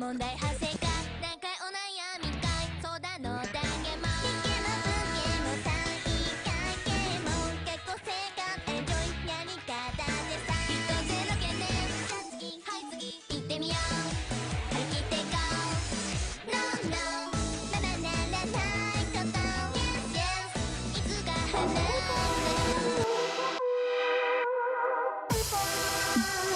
問題発生か何回お悩みかい相談乗ってあげます意見も文献も単位関係も結構性感エンジョイやり方でさ一つの懸念じゃあ次はい次行ってみよう張り切っていこう No no ならならないこと Yes yes いつか離れる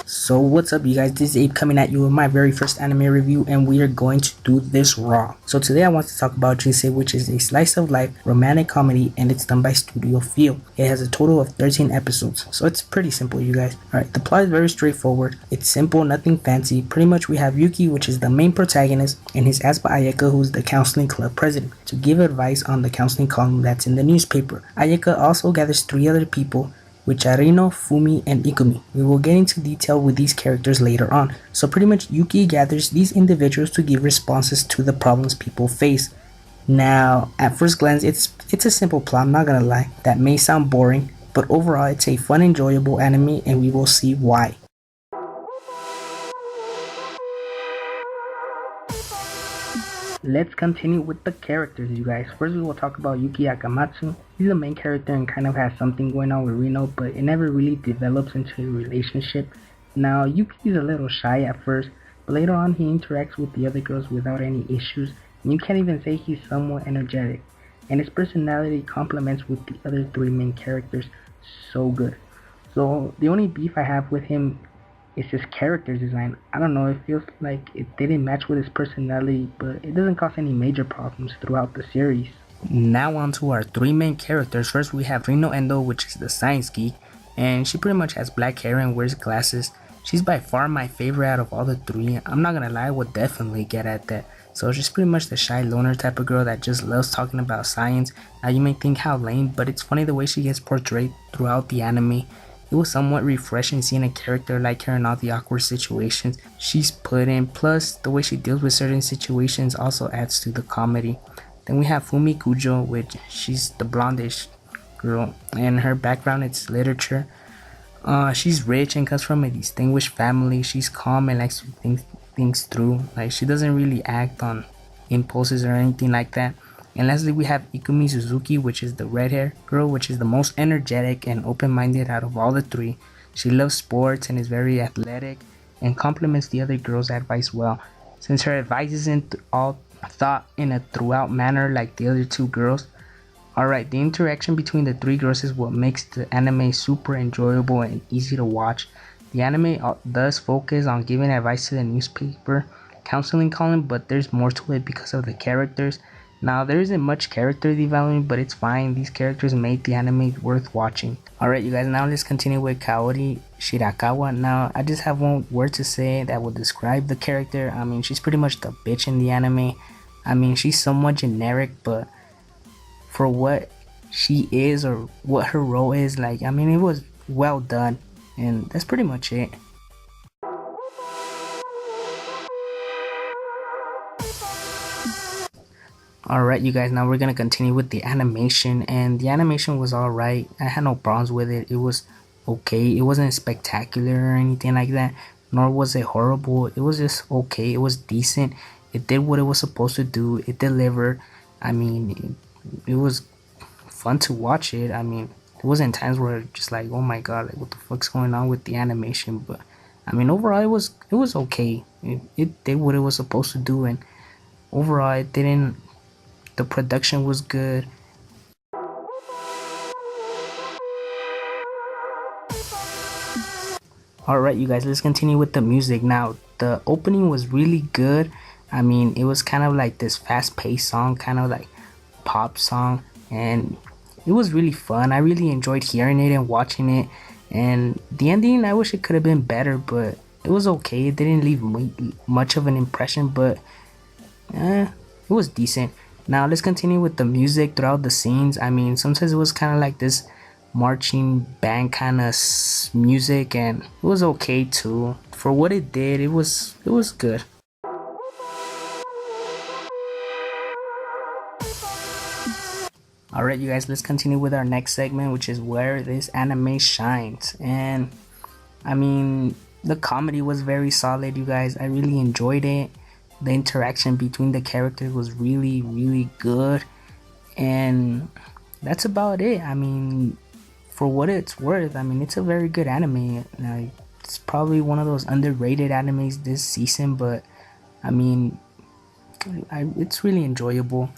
So what's up you guys, this is Abe coming at you with my very first anime review, and we are going to do this raw. So today I want to talk about Jinsei, which is a slice of life romantic comedy, and it's done by Studio Feel. It has a total of 13 episodes, so it's pretty simple you guys. Alright, the plot is very straightforward, it's simple, nothing fancy. Pretty much we have Yuki, which is the main protagonist, and he's asked by Ayaka, who's the counseling club president, to give advice on the counseling column that's in the newspaper. Ayaka also gathers 3 other people, which are Rino, Fumi, and Ikumi. We will get into detail with these characters later on. So pretty much Yuki gathers these individuals to give responses to the problems people face. Now, at first glance, it's a simple plot, I'm not gonna lie. That may sound boring, but overall it's a fun, enjoyable anime, and we will see why. Let's continue with the characters, you guys. First we will talk about Yuki Akamatsu. He's the main character and kind of has something going on with Rino, but it never really develops into a relationship. Now, Yuki's a little shy at first, but later on he interacts with the other girls without any issues, and you can't even say he's somewhat energetic. And his personality complements with the other 3 main characters so good. So the only beef I have with him it's his character design. I don't know, it feels like it didn't match with his personality, but it doesn't cause any major problems throughout the series. Now on to our 3 main characters. First we have Rino Endo, which is the science geek, and she pretty much has black hair and wears glasses. She's by far my favorite out of all the 3. I'm not gonna lie, I would definitely get at that. So she's pretty much the shy loner type of girl that just loves talking about science. Now you may think how lame, but it's funny the way she gets portrayed throughout the anime. It was somewhat refreshing seeing a character like her in all the awkward situations she's put in, plus the way she deals with certain situations also adds to the comedy. Then we have Fumi Kujo, which she's the blondish girl, and her background it's literature. She's rich and comes from a distinguished family. She's calm and likes to think things through. Like, she doesn't really act on impulses or anything like that. And lastly, we have Ikumi Suzuki, which is the red hair girl, which is the most energetic and open-minded out of all the 3. She loves sports and is very athletic and complements the other girls' advice well. Since her advice isn't all thought in a throughout manner like the other 2 girls. Alright, the interaction between the 3 girls is what makes the anime super enjoyable and easy to watch. The anime does focus on giving advice to the newspaper counseling column, but there's more to it because of the characters. Now, there isn't much character development, but it's fine. These characters made the anime worth watching. Alright you guys, now let's continue with Kaori Shirakawa. Now, I just have one word to say that will describe the character. I mean, she's pretty much the bitch in the anime. I mean, she's somewhat generic, but for what she is or what her role is, like, I mean, it was well done. And that's pretty much it. Alright you guys, now we're gonna continue with the animation, and the animation was alright. I had no problems with it. It was okay. It wasn't spectacular or anything like that, nor was it horrible. It was just okay. It was decent. It did what it was supposed to do. It delivered. I mean, it was fun to watch it. I mean, there wasn't times where just like, oh my god, like what the fuck's going on with the animation, but I mean overall it was okay. It did what it was supposed to do, and overall it didn't. The production was good. Alright you guys, let's continue with the music. Now, the opening was really good. I mean, it was kind of like this fast-paced song, kind of like pop song, and it was really fun. I really enjoyed hearing it and watching it. And the ending, I wish it could have been better, but it was okay. It didn't leave much of an impression, but it was decent. Now let's continue with the music throughout the scenes. I mean, sometimes it was kind of like this marching band kind of music, and it was okay too. For what it did, it was good. Alright you guys, let's continue with our next segment, which is where this anime shines. And I mean, the comedy was very solid, you guys. I really enjoyed it. The interaction between the characters was really, really good, and that's about it. I mean, for what it's worth, I mean, it's a very good anime. Like, it's probably one of those underrated animes this season, but I mean, it's really enjoyable.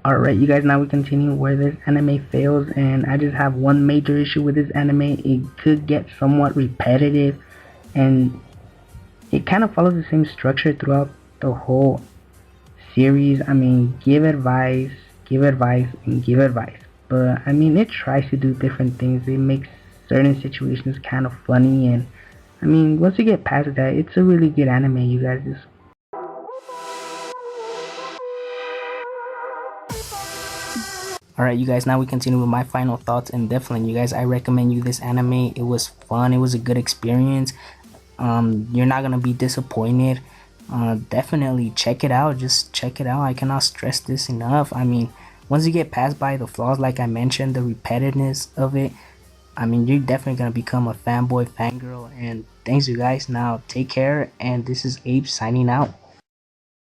Alright, you guys, now we continue where this anime fails, and I just have one major issue with this anime. It could get somewhat repetitive, and it kind of follows the same structure throughout the whole series. I mean, give advice, and give advice. But I mean, it tries to do different things. It makes certain situations kind of funny, and I mean, once you get past that, it's a really good anime, you guys. Just Alright, you guys, now we continue with my final thoughts, and definitely, you guys, I recommend you this anime. It was fun. It was a good experience. You're not gonna be disappointed. Definitely check it out. Just check it out. I cannot stress this enough. I mean, once you get past by the flaws, like I mentioned, the repetitiveness of it, I mean, you're definitely gonna become a fanboy, fangirl. And thanks, you guys. Now, take care. And this is Abe signing out.